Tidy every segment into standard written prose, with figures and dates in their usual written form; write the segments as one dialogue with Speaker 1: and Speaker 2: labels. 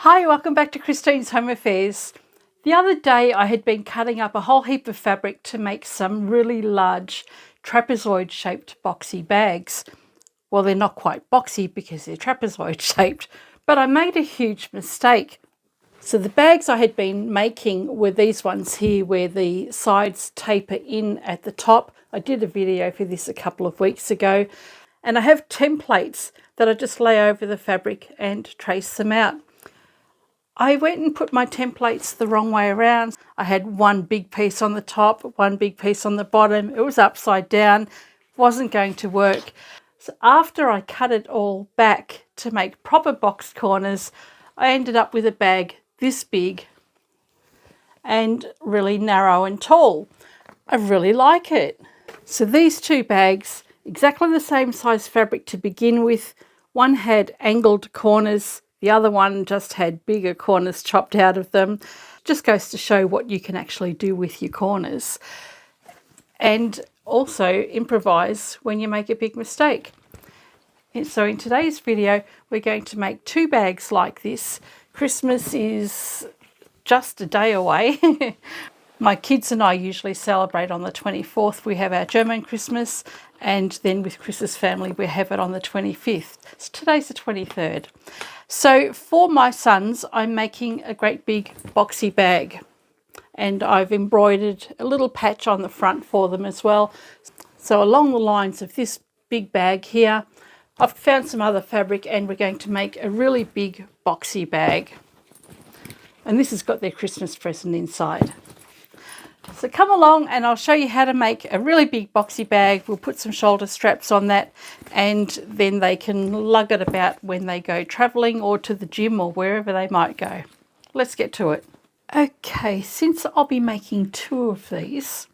Speaker 1: Hi, welcome back to Christine's Home Affairs. The other day I had been cutting up a whole heap of fabric to make some really large trapezoid shaped boxy bags. Well, they're not quite boxy because they're trapezoid shaped, but I made a huge mistake. So the bags I had been making were these ones here where the sides taper in at the top. I did a video for this a couple of weeks ago, and I have templates that I just lay over the fabric and trace them out. I went and put my templates the wrong way around. I had one big piece on the top, one big piece on the bottom. It was upside down, wasn't going to work. So after I cut it all back to make proper box corners, I ended up with a bag this big and really narrow and tall. I really like it. So these two bags, exactly the same size fabric to begin with. One had angled corners, the other one just had bigger corners chopped out of them. Just goes to show what you can actually do with your corners. And also improvise when you make a big mistake. And so in today's video, we're going to make two bags like this. Christmas is just a day away. My kids and I usually celebrate on the 24th. We have our German Christmas, and then with Chris's family we have it on the 25th. So today's the 23rd. So for my sons, I'm making a great big boxy bag, and I've embroidered a little patch on the front for them as well. So along the lines of this big bag here, I've found some other fabric and we're going to make a really big boxy bag. And this has got their Christmas present inside. So come along and I'll show you how to make a really big boxy bag. We'll put some shoulder straps on that and then they can lug it about when they go travelling or to the gym or wherever they might go. Let's get to it. Okay, since I'll be making two of these,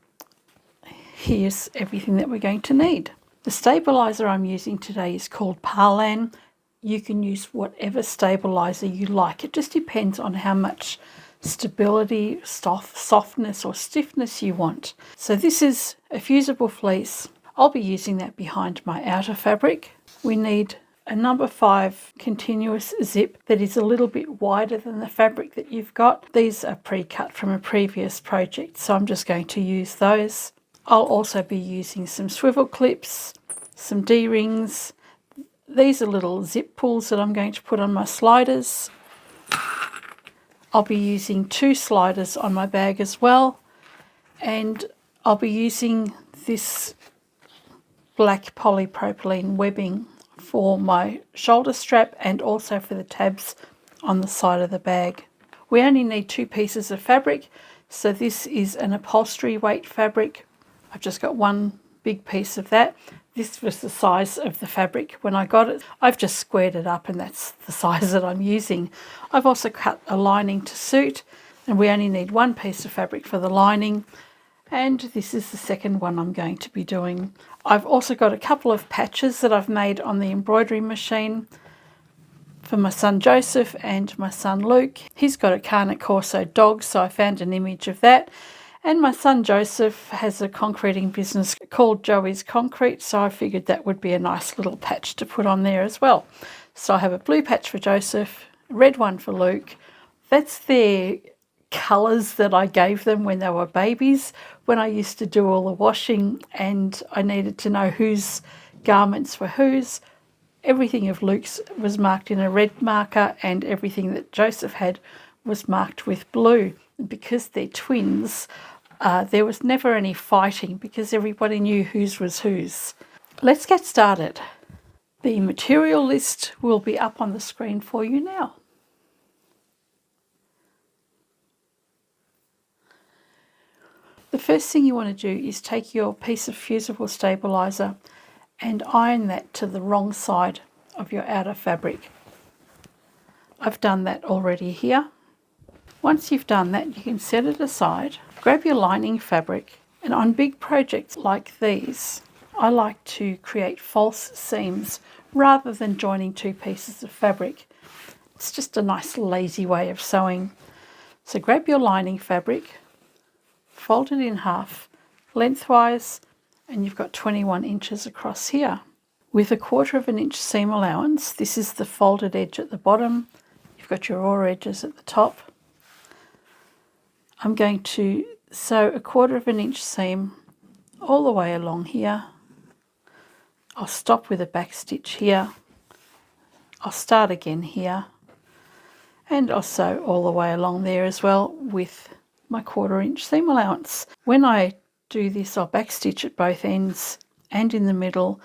Speaker 1: here's everything that we're going to need. The stabiliser I'm using today is called Parlan. You can use whatever stabiliser you like. It just depends on how much stability, softness or stiffness you want. So this is a fusible fleece. I'll be using that behind my outer fabric. We need a number 5 continuous zip that is a little bit wider than the fabric that you've got. These are pre-cut from a previous project, so I'm just going to use those. I'll also be using some swivel clips, some D-rings. These are little zip pulls that I'm going to put on my sliders. I'll be using 2 sliders on my bag as well, and I'll be using this black polypropylene webbing for my shoulder strap and also for the tabs on the side of the bag. We only need 2 pieces of fabric, so this is an upholstery weight fabric. I've just got one big piece of that. This was the size of the fabric when I got it. I've just squared it up and that's the size that I'm using. I've also cut a lining to suit, and we only need 1 piece of fabric for the lining. And this is the second one I'm going to be doing. I've also got a couple of patches that I've made on the embroidery machine for my son Joseph and my son Luke. He's got a Cane Corso dog, so I found an image of that. And my son Joseph has a concreting business called Joey's Concrete, so I figured that would be a nice little patch to put on there as well. So I have a blue patch for Joseph, a red one for Luke. That's their colours that I gave them when they were babies, when I used to do all the washing and I needed to know whose garments were whose. Everything of Luke's was marked in a red marker and everything that Joseph had was marked with blue. And because they're twins, there was never any fighting because everybody knew whose was whose. Let's get started. The material list will be up on the screen for you now. The first thing you want to do is take your piece of fusible stabiliser and iron that to the wrong side of your outer fabric. I've done that already here. Once you've done that, you can set it aside, grab your lining fabric, and on big projects like these, I like to create false seams rather than joining 2 pieces of fabric. It's just a nice lazy way of sewing. So grab your lining fabric, fold it in half lengthwise, and you've got 21 inches across here. With a 1/4 inch seam allowance, this is the folded edge at the bottom, you've got your raw edges at the top. I'm going to sew a 1/4 inch seam all the way along here. I'll stop with a back stitch here. I'll start again here, and I'll sew all the way along there as well with my 1/4 inch seam allowance. When I do this, I'll back stitch at both ends and in the middle,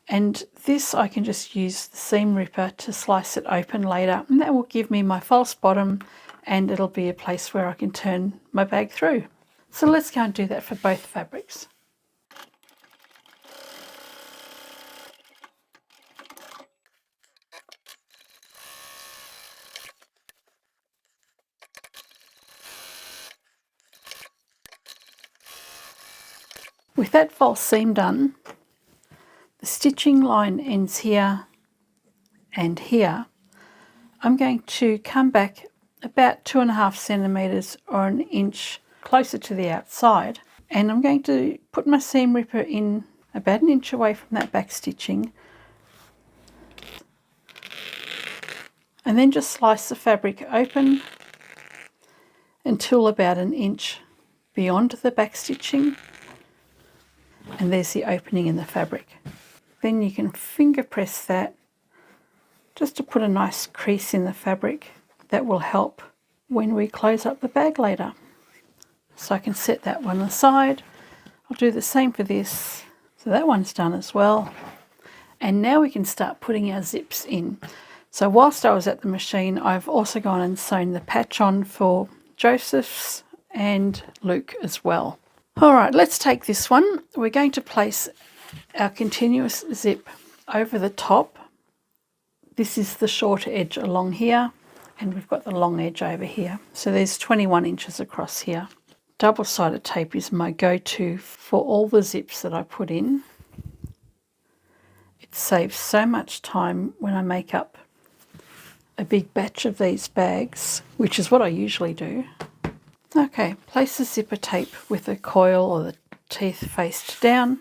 Speaker 1: and this I can just use the seam ripper to slice it open later, and that will give me my false bottom, and it'll be a place where I can turn my bag through. So let's go and do that for both fabrics. With that false seam done, the stitching line ends here and here. I'm going to come back about 2.5 centimetres or an inch closer to the outside, and I'm going to put my seam ripper in about an inch away from that back stitching, and then just slice the fabric open until about an inch beyond the back stitching, and there's the opening in the fabric. Then you can finger press that just to put a nice crease in the fabric. That will help when we close up the bag later. So I can set that one aside. I'll do the same for this. So that one's done as well. And now we can start putting our zips in. So whilst I was at the machine, I've also gone and sewn the patch on for Joseph's and Luke as well. All right, let's take this one. We're going to place our continuous zip over the top. This is the short edge along here, and we've got the long edge over here. So there's 21 inches across here. Double-sided tape is my go-to for all the zips that I put in. It saves so much time when I make up a big batch of these bags, which is what I usually do. Okay, place the zipper tape with the coil or the teeth faced down.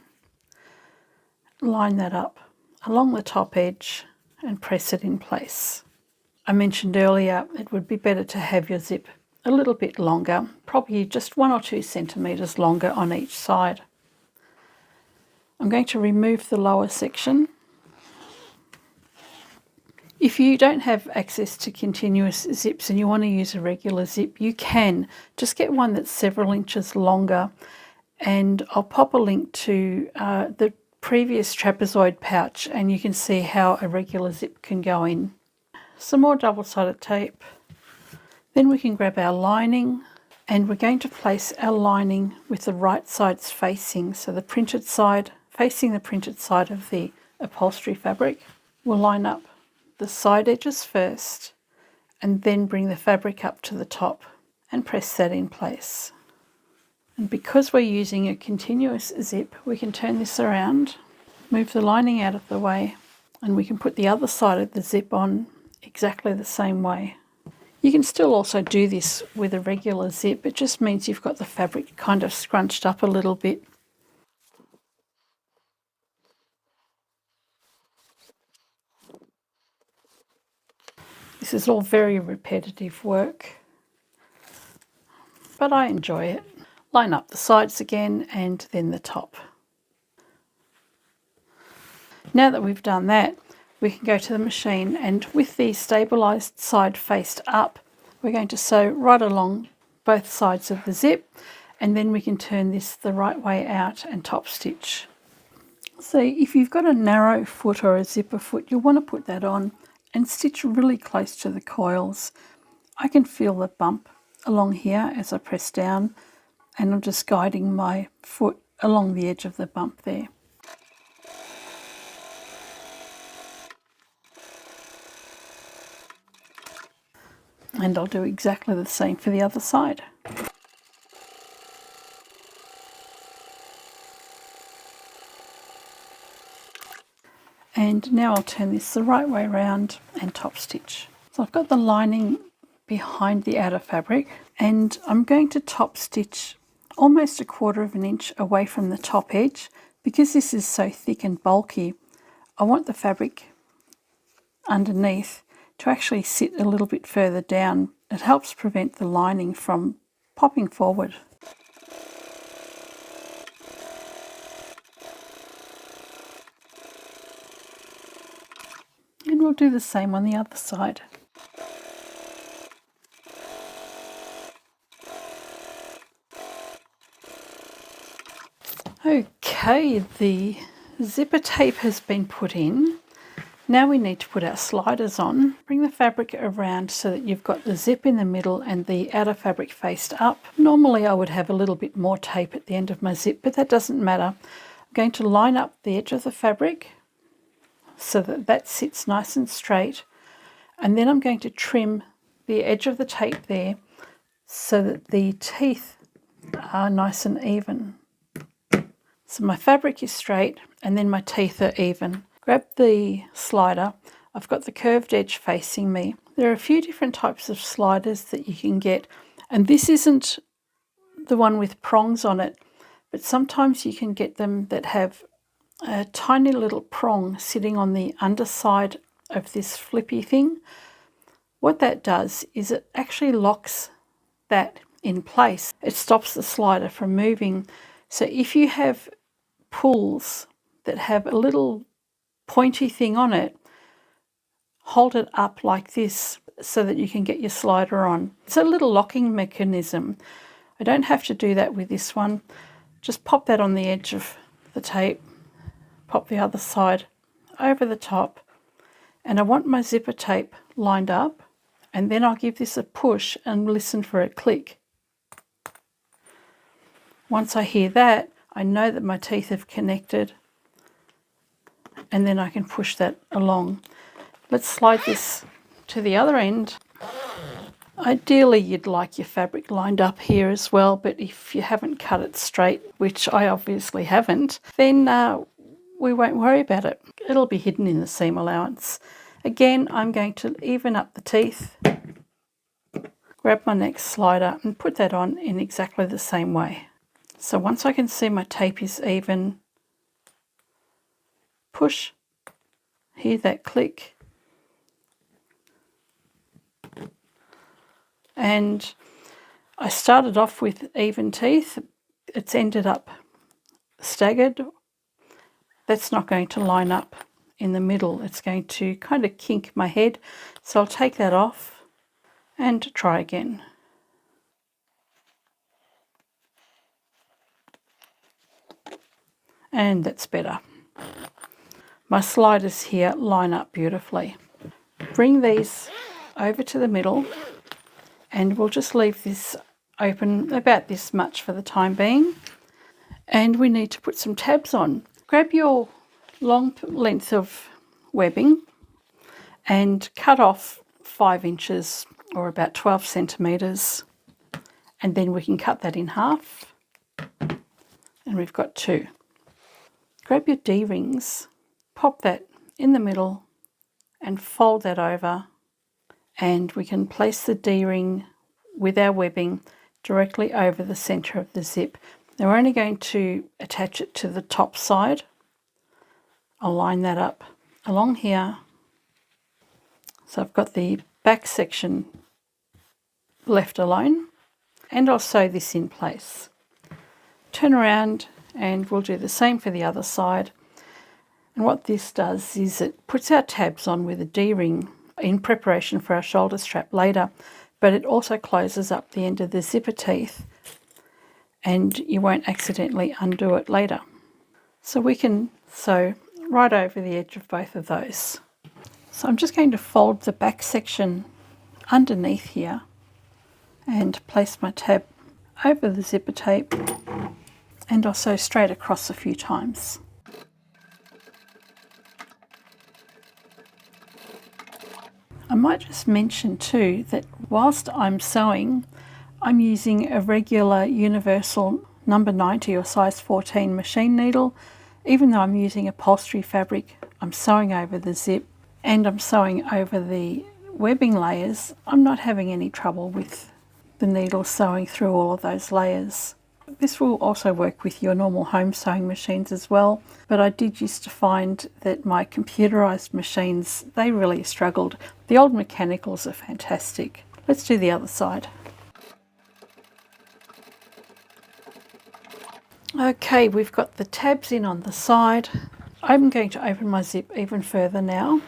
Speaker 1: Line that up along the top edge and press it in place. I mentioned earlier it would be better to have your zip a little bit longer, probably just 1 or 2 centimetres longer on each side. I'm going to remove the lower section. If you don't have access to continuous zips and you want to use a regular zip, you can. Just get one that's several inches longer, and I'll pop a link to the previous trapezoid pouch and you can see how a regular zip can go in. Some more double-sided tape. Then we can grab our lining, and we're going to place our lining with the right sides facing, so the printed side facing the printed side of the upholstery fabric. We'll line up the side edges first and then bring the fabric up to the top and press that in place. And because we're using a continuous zip, we can turn this around, move the lining out of the way, and we can put the other side of the zip on exactly the same way. You can still also do this with a regular zip. It just means you've got the fabric kind of scrunched up a little bit. This is all very repetitive work, but I enjoy it. Line up the sides again and then the top. Now that we've done that, we can go to the machine, and with the stabilised side faced up, we're going to sew right along both sides of the zip, and then we can turn this the right way out and top stitch. So if you've got a narrow foot or a zipper foot, you'll want to put that on and stitch really close to the coils. I can feel the bump along here as I press down, and I'm just guiding my foot along the edge of the bump there. And I'll do exactly the same for the other side. And now I'll turn this the right way around and top stitch. So I've got the lining behind the outer fabric, and I'm going to top stitch almost 1/4 inch away from the top edge. Because this is so thick and bulky, I want the fabric underneath to actually sit a little bit further down. It helps prevent the lining from popping forward. And we'll do the same on the other side. Okay, the zipper tape has been put in. Now we need to put our sliders on. Bring the fabric around so that you've got the zip in the middle and the outer fabric faced up. Normally I would have a little bit more tape at the end of my zip, but that doesn't matter. I'm going to line up the edge of the fabric so that that sits nice and straight, and then I'm going to trim the edge of the tape there so that the teeth are nice and even. So my fabric is straight and then my teeth are even. Grab the slider. I've got the curved edge facing me. There are a few different types of sliders that you can get, and this isn't the one with prongs on it, but sometimes you can get them that have a tiny little prong sitting on the underside of this flippy thing. What that does is it actually locks that in place. It stops the slider from moving. So if you have pulls that have a little pointy thing on it, hold it up like this so that you can get your slider on. It's a little locking mechanism. I don't have to do that with this one. Just pop that on the edge of the tape, pop the other side over the top, and I want my zipper tape lined up, and then I'll give this a push and listen for a click. Once I hear that, I know that my teeth have connected, and then I can push that along. Let's slide this to the other end. Ideally, you'd like your fabric lined up here as well, but if you haven't cut it straight, which I obviously haven't, then we won't worry about it. It'll be hidden in the seam allowance. Again, I'm going to even up the teeth, grab my next slider and put that on in exactly the same way. So once I can see my tape is even, push, hear that click, and I started off with even teeth. It's ended up staggered. That's not going to line up in the middle. It's going to kind of kink my head. So I'll take that off and try again. And that's better. My sliders here line up beautifully. Bring these over to the middle, and we'll just leave this open about this much for the time being. And we need to put some tabs on. Grab your long length of webbing and cut off 5 inches or about 12 centimetres, and then we can cut that in half, and we've got 2. Grab your D-rings, pop that in the middle and fold that over, and we can place the D-ring with our webbing directly over the centre of the zip. Now we're only going to attach it to the top side. I'll line that up along here. So I've got the back section left alone, and I'll sew this in place. Turn around and we'll do the same for the other side. And what this does is it puts our tabs on with a D-ring in preparation for our shoulder strap later, but it also closes up the end of the zipper teeth and you won't accidentally undo it later. So we can sew right over the edge of both of those. So I'm just going to fold the back section underneath here and place my tab over the zipper tape, and I'll sew straight across a few times. I might just mention too that whilst I'm sewing, I'm using a regular universal number 90 or size 14 machine needle. Even though I'm using upholstery fabric, I'm sewing over the zip and I'm sewing over the webbing layers. I'm not having any trouble with the needle sewing through all of those layers. This will also work with your normal home sewing machines as well, but I did used to find that my computerized machines, they really struggled. The old mechanicals are fantastic. Let's do the other side. Okay, we've got the tabs in on the side. I'm going to open my zip even further now.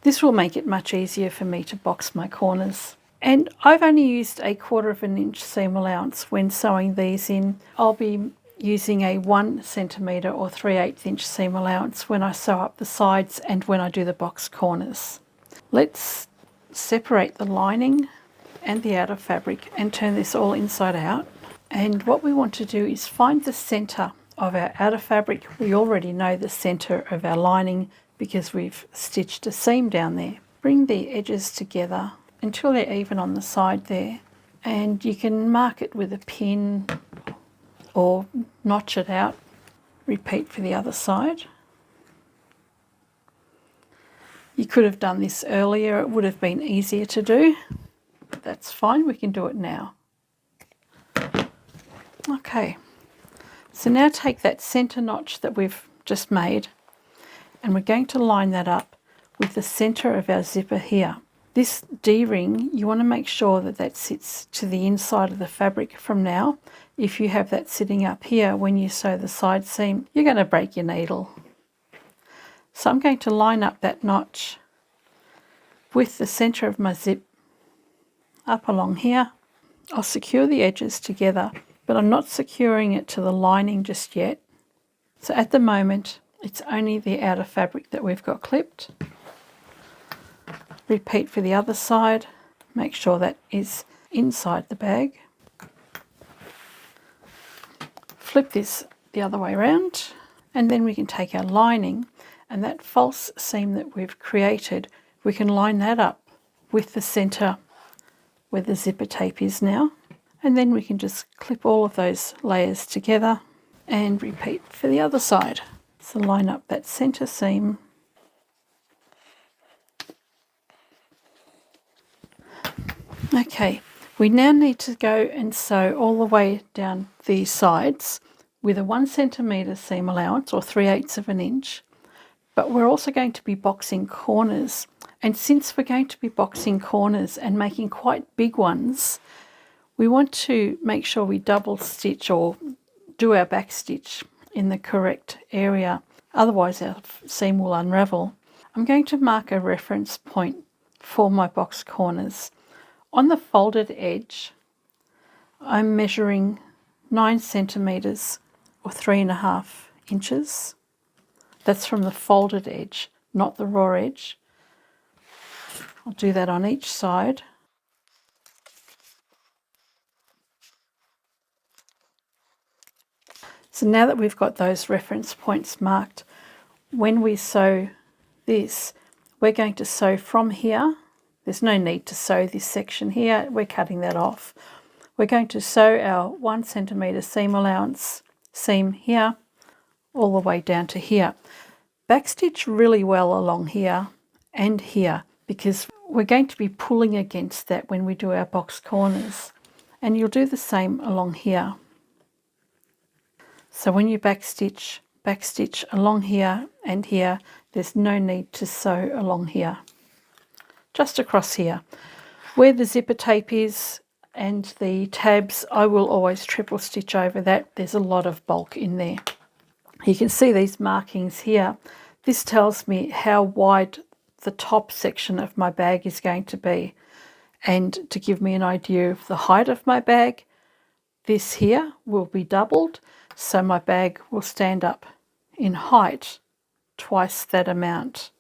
Speaker 1: This will make it much easier for me to box my corners. And I've only used 1/4 inch seam allowance when sewing these in. I'll be using a 1 centimetre or 3/8 inch seam allowance when I sew up the sides and when I do the box corners. Let's separate the lining and the outer fabric and turn this all inside out. And what we want to do is find the centre of our outer fabric. We already know the centre of our lining because we've stitched a seam down there. Bring the edges together until they're even on the side there, and you can mark it with a pin or notch it out. Repeat for the other side. You could have done this earlier, it would have been easier to do, but that's fine, we can do it now. Okay, so now take that centre notch that we've just made and we're going to line that up with the centre of our zipper here. This D-ring, you want to make sure that that sits to the inside of the fabric from now. If you have that sitting up here when you sew the side seam, you're going to break your needle. So I'm going to line up that notch with the centre of my zip up along here. I'll secure the edges together, but I'm not securing it to the lining just yet. So at the moment, it's only the outer fabric that we've got clipped. Repeat for the other side. Make sure that is inside the bag. Flip this the other way around, and then we can take our lining and that false seam that we've created, we can line that up with the centre where the zipper tape is now, and then we can just clip all of those layers together and repeat for the other side. So line up that centre seam. Okay, we now need to go and sew all the way down these sides with a 1 centimetre seam allowance or 3/8 inch, but we're also going to be boxing corners, and since we're going to be boxing corners and making quite big ones, we want to make sure we double stitch or do our back stitch in the correct area, otherwise our seam will unravel. I'm going to mark a reference point for my box corners. On the folded edge, I'm measuring 9 centimetres or 3.5 inches. That's from the folded edge, not the raw edge. I'll do that on each side. So now that we've got those reference points marked, when we sew this, we're going to sew from here. There's no need to sew this section here, we're cutting that off. We're going to sew our 1 centimetre seam allowance seam here all the way down to here. Backstitch really well along here and here because we're going to be pulling against that when we do our box corners, and you'll do the same along here. So when you backstitch along here and here, there's no need to sew along here. Just across here. Where the zipper tape is and the tabs, I will always triple stitch over that. There's a lot of bulk in there. You can see these markings here. This tells me how wide the top section of my bag is going to be. And to give me an idea of the height of my bag, this here will be doubled, so my bag will stand up in height twice that amount.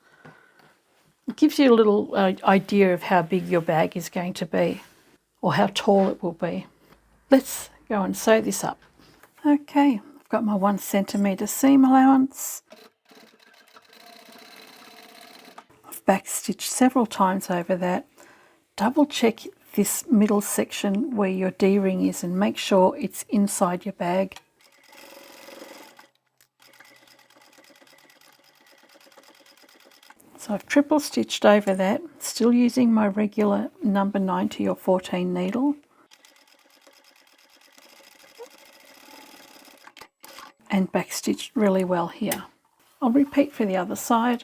Speaker 1: It gives you a little idea of how big your bag is going to be or how tall it will be. Let's go and sew this up. Okay, I've got my 1 centimetre seam allowance. I've backstitched several times over that. Double check this middle section where your D-ring is and make sure it's inside your bag. So I've triple stitched over that, still using my regular number 90 or 14 needle. and backstitched really well here. I'll repeat for the other side.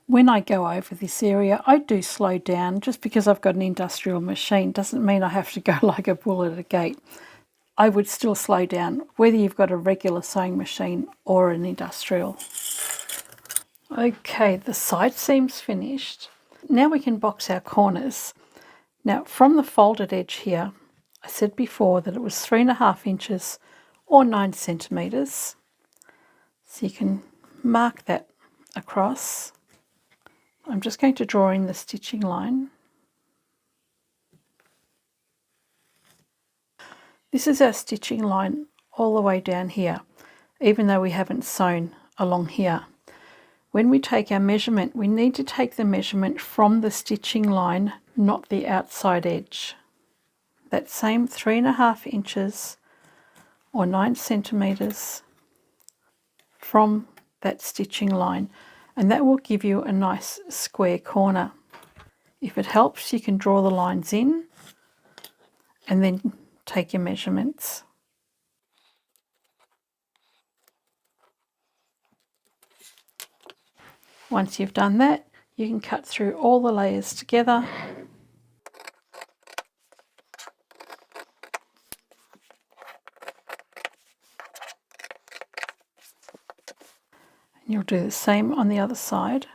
Speaker 1: When I go over this area, I do slow down. Just because I've got an industrial machine doesn't mean I have to go like a bull at a gate. I would still slow down, whether you've got a regular sewing machine or an industrial. Okay, the side seam's finished. Now we can box our corners. Now, from the folded edge here, I said before that it was 3.5 inches or 9 centimetres. So you can mark that across. I'm just going to draw in the stitching line. This is our stitching line all the way down here, even though we haven't sewn along here. When we take our measurement, we need to take the measurement from the stitching line, not the outside edge. That same 3.5 inches or 9 centimetres from that stitching line, and that will give you a nice square corner. If it helps, you can draw the lines in and then take your measurements. Once you've done that, you can cut through all the layers together. And you'll do the same on the other side.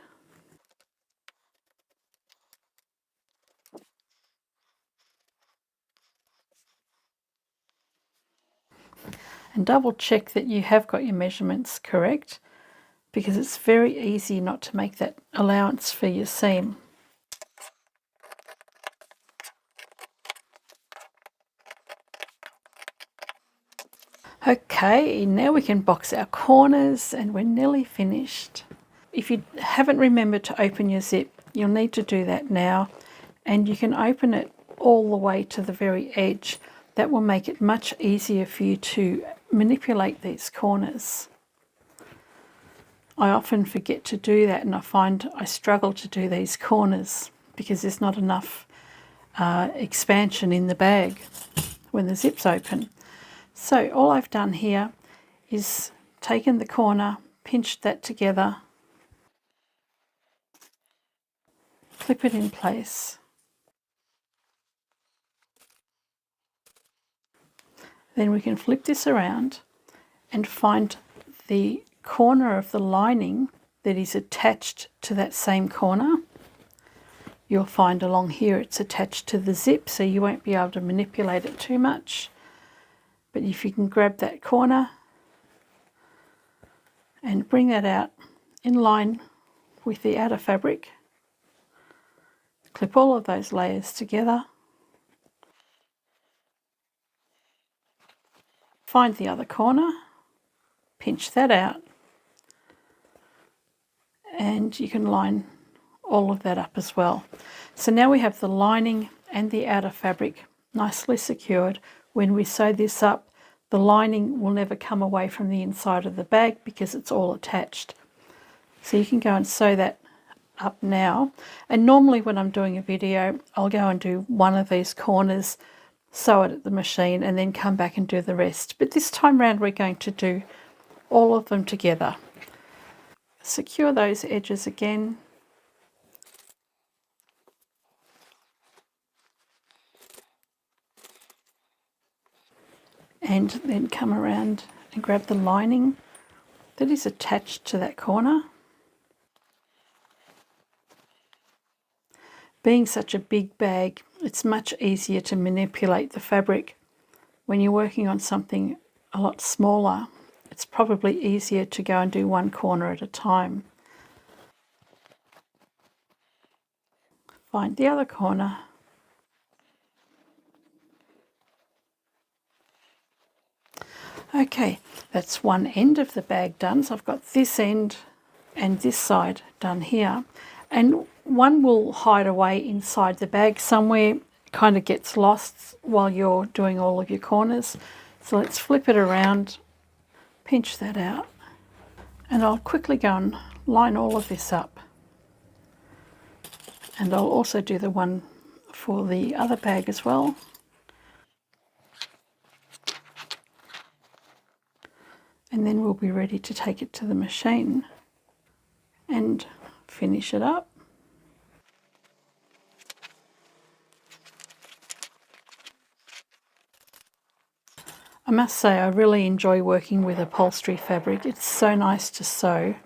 Speaker 1: And double check that you have got your measurements correct, because it's very easy not to make that allowance for your seam. Okay, now we can box our corners and we're nearly finished. If you haven't remembered to open your zip, you'll need to do that now, and you can open it all the way to the very edge. That will make it much easier for you to manipulate these corners. I often forget to do that, and I find I struggle to do these corners because there's not enough expansion in the bag when the zip's open. So all I've done here is taken the corner, pinched that together, clip it in place. Then we can flip this around and find the corner of the lining that is attached to that same corner. You'll find along here it's attached to the zip, so you won't be able to manipulate it too much. But if you can grab that corner and bring that out in line with the outer fabric, clip all of those layers together, find the other corner, pinch that out, and you can line all of that up as well. So now we have the lining and the outer fabric nicely secured. When we sew this up, the lining will never come away from the inside of the bag because it's all attached. So you can go and sew that up now. And normally when I'm doing a video, I'll go and do one of these corners, sew it at the machine, and then come back and do the rest. But this time round we're going to do all of them together. Secure those edges again. And then come around and grab the lining that is attached to that corner. Being such a big bag, it's much easier to manipulate the fabric. When you're working on something a lot smaller, it's probably easier to go and do one corner at a time. Find the other corner. Okay, that's one end of the bag done. So I've got this end and this side done here. And one will hide away inside the bag somewhere, kind of gets lost while you're doing all of your corners. So let's flip it around, pinch that out, and I'll quickly go and line all of this up. And I'll also do the one for the other bag as well. And then we'll be ready to take it to the machine and finish it up. I must say I really enjoy working with upholstery fabric. It's so nice to sew.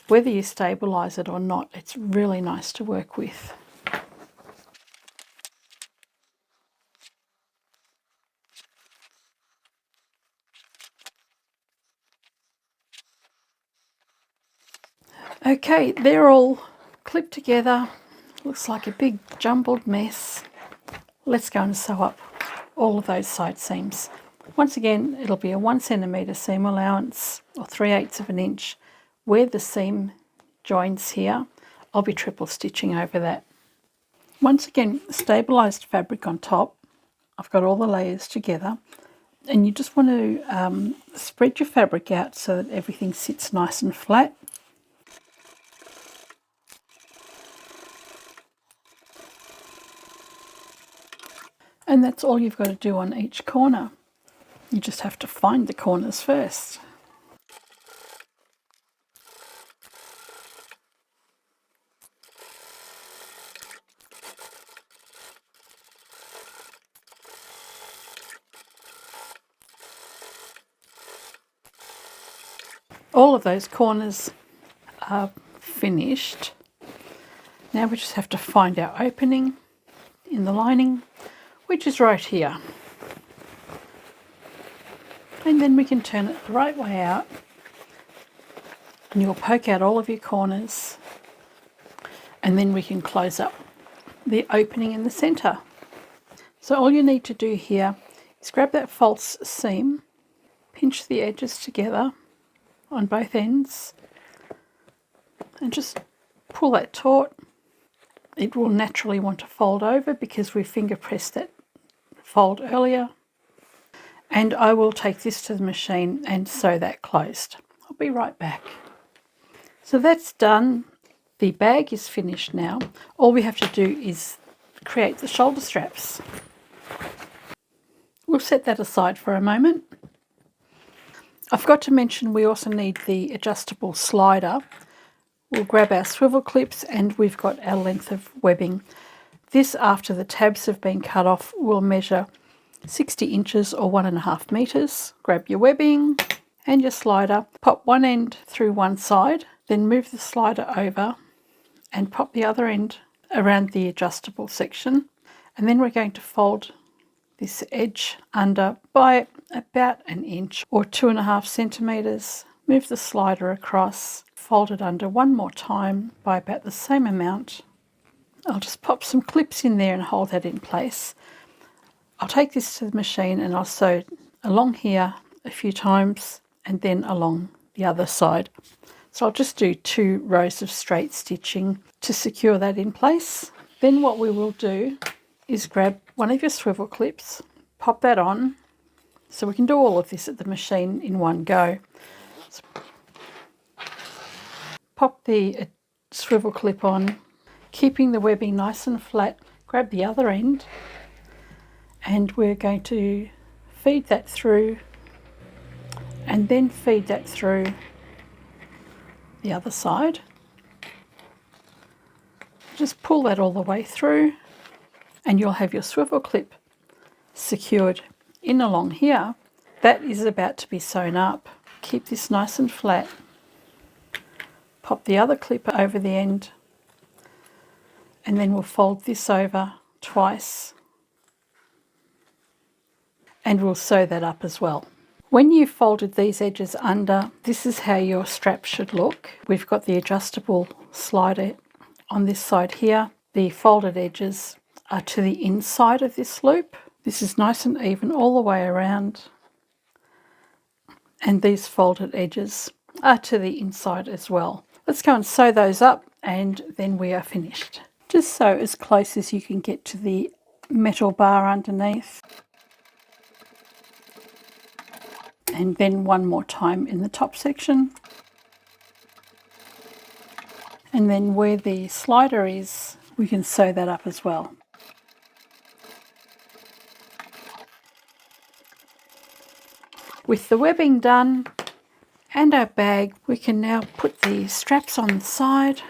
Speaker 1: Whether you stabilise it or not, it's really nice to work with. Okay, they're all clipped together. Looks like a big jumbled mess. Let's go and sew up all of those side seams. Once again, it'll be a 1 centimetre seam allowance, or 3/8 of an inch. Where the seam joins here, I'll be triple stitching over that. Once again, stabilised fabric on top. I've got all the layers together, and you just want to spread your fabric out so that everything sits nice and flat. And that's all you've got to do on each corner. You just have to find the corners first. All of those corners are finished. Now we just have to find our opening in the lining, which is right here. And then we can turn it the right way out, and you'll poke out all of your corners, and then we can close up the opening in the centre. So all you need to do here is grab that false seam, pinch the edges together on both ends, and just pull that taut. It will naturally want to fold over because we finger pressed that fold earlier. And I will take this to the machine and sew that closed. I'll be right back. So that's done. The bag is finished now. All we have to do is create the shoulder straps. We'll set that aside for a moment. I forgot to mention we also need the adjustable slider. We'll grab our swivel clips, and we've got our length of webbing. This, after the tabs have been cut off, will measure 60 inches or 1.5 meters. Grab your webbing and your slider, pop one end through one side, then move the slider over and pop the other end around the adjustable section. And then we're going to fold this edge under by about 1 inch or 2.5 centimeters. Move the slider across, fold it under one more time by about the same amount. I'll just pop some clips in there and hold that in place. I'll take this to the machine and I'll sew along here a few times and then along the other side. So I'll just do 2 rows of straight stitching to secure that in place. Then what we will do is grab one of your swivel clips, pop that on. So we can do all of this at the machine in one go. So pop the swivel clip on, keeping the webbing nice and flat. Grab the other end, and we're going to feed that through and then feed that through the other side. Just pull that all the way through, and you'll have your swivel clip secured in along here. That is about to be sewn up. Keep this nice and flat. Pop the other clip over the end, and then we'll fold this over twice, and we'll sew that up as well. When you've folded these edges under, this is how your strap should look. We've got the adjustable slider on this side here. The folded edges are to the inside of this loop. This is nice and even all the way around, and these folded edges are to the inside as well. Let's go and sew those up, and then we are finished. Just sew as close as you can get to the metal bar underneath. And then one more time in the top section. And then where the slider is we can sew that up as well. With the webbing done and our bag, we can now put the straps on the side.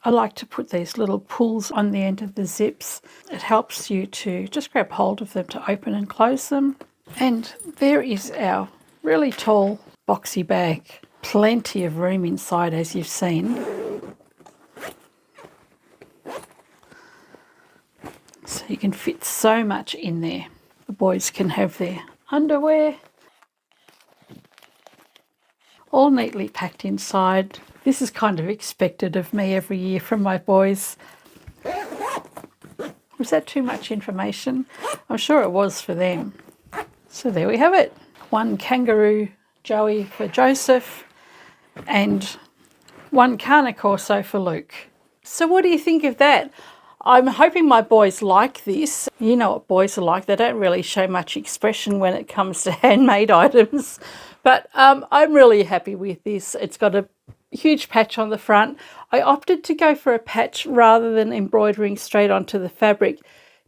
Speaker 1: I like to put these little pulls on the end of the zips. It helps you to just grab hold of them to open and close them. And there is our really tall boxy bag. Plenty of room inside, as you've seen. So you can fit so much in there. The boys can have their underwear all neatly packed inside. This is kind of expected of me every year from my boys. Was that too much information? I'm sure it was for them. So there we have it. One kangaroo Joey for Joseph and one Cane Corso for Luke. So what do you think of that? I'm hoping my boys like this. You know what boys are like. They don't really show much expression when it comes to handmade items. But I'm really happy with this. It's got a huge patch on the front. I opted to go for a patch rather than embroidering straight onto the fabric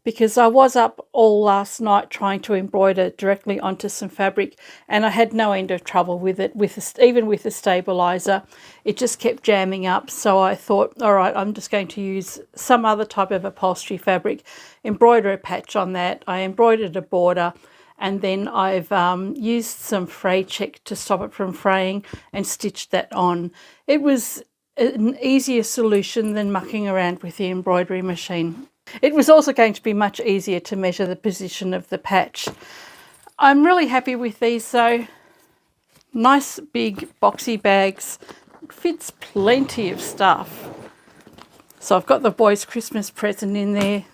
Speaker 1: because I was up all last night trying to embroider directly onto some fabric and I had no end of trouble with it, even with the stabilizer. It just kept jamming up, so I thought, all right, I'm just going to use some other type of upholstery fabric, embroider a patch on that. I embroidered a border and then I've used some fray check to stop it from fraying and stitched that on. It was an easier solution than mucking around with the embroidery machine. It was also going to be much easier to measure the position of the patch. I'm really happy with these though. Nice big boxy bags. Fits plenty of stuff. So I've got the boys' Christmas present in there.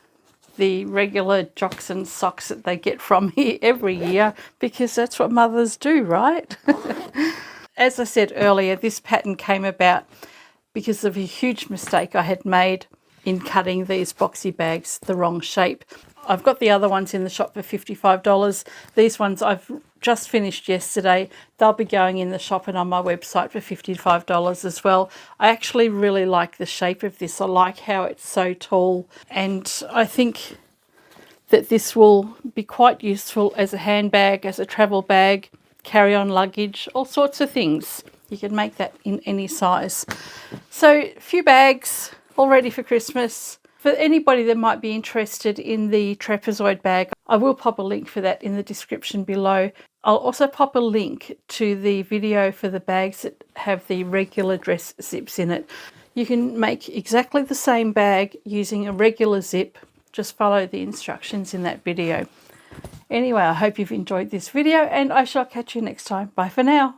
Speaker 1: The regular jocks and socks that they get from here every year because that's what mothers do, right? As I said earlier, this pattern came about because of a huge mistake I had made in cutting these boxy bags the wrong shape. I've got the other ones in the shop for $55. These ones I've just finished yesterday. They'll be going in the shop and on my website for $55 as well. I actually really like the shape of this. I like how it's so tall, and I think that this will be quite useful as a handbag, as a travel bag, carry-on luggage, all sorts of things. You can make that in any size. So a few bags all ready for Christmas. For anybody that might be interested in the trapezoid bag, I will pop a link for that in the description below. I'll also pop a link to the video for the bags that have the regular dress zips in it. You can make exactly the same bag using a regular zip. Just follow the instructions in that video. Anyway, I hope you've enjoyed this video and I shall catch you next time. Bye for now.